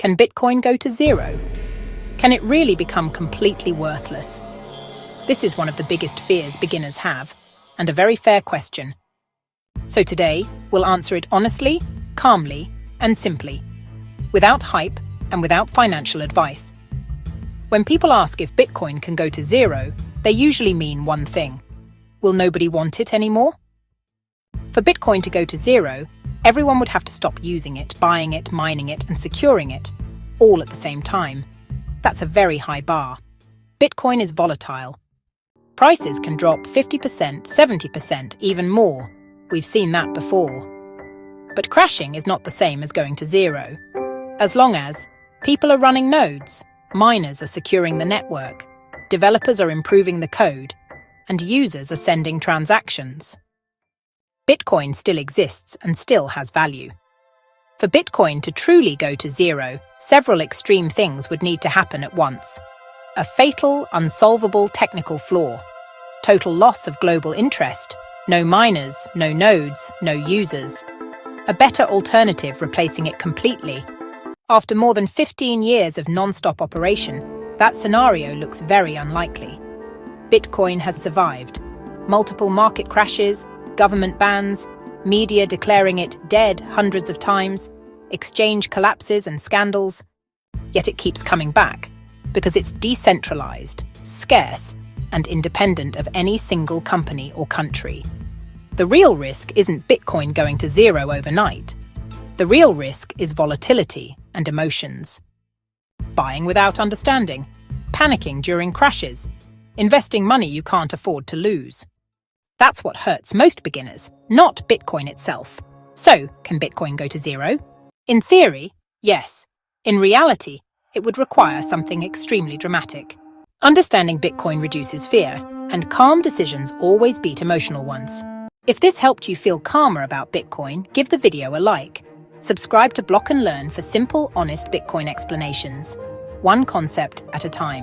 Can Bitcoin go to zero? Can it really become completely worthless? This is one of the biggest fears beginners have, and a very fair question. So today, we'll answer it honestly, calmly, and simply, without hype and without financial advice. When people ask if Bitcoin can go to zero, they usually mean one thing. Will nobody want it anymore? For Bitcoin to go to zero, everyone would have to stop using it, buying it, mining it, and securing it, all at the same time. That's a very high bar. Bitcoin is volatile. Prices can drop 50%, 70%, even more. We've seen that before. But crashing is not the same as going to zero. As long as people are running nodes, miners are securing the network, developers are improving the code, and users are sending transactions, Bitcoin still exists and still has value. For Bitcoin to truly go to zero, several extreme things would need to happen at once. A fatal, unsolvable technical flaw. Total loss of global interest. No miners, no nodes, no users. A better alternative replacing it completely. After more than 15 years of non-stop operation, that scenario looks very unlikely. Bitcoin has survived. Multiple market crashes, government bans, media declaring it dead hundreds of times, exchange collapses and scandals. Yet it keeps coming back, because it's decentralized, scarce, and independent of any single company or country. The real risk isn't Bitcoin going to zero overnight. The real risk is volatility and emotions. Buying without understanding, panicking during crashes, investing money you can't afford to lose. That's what hurts most beginners, not Bitcoin itself. So, can Bitcoin go to zero? In theory, yes. In reality, it would require something extremely dramatic. Understanding Bitcoin reduces fear, and calm decisions always beat emotional ones. If this helped you feel calmer about Bitcoin, give the video a like. Subscribe to Block and Learn for simple, honest Bitcoin explanations. One concept at a time.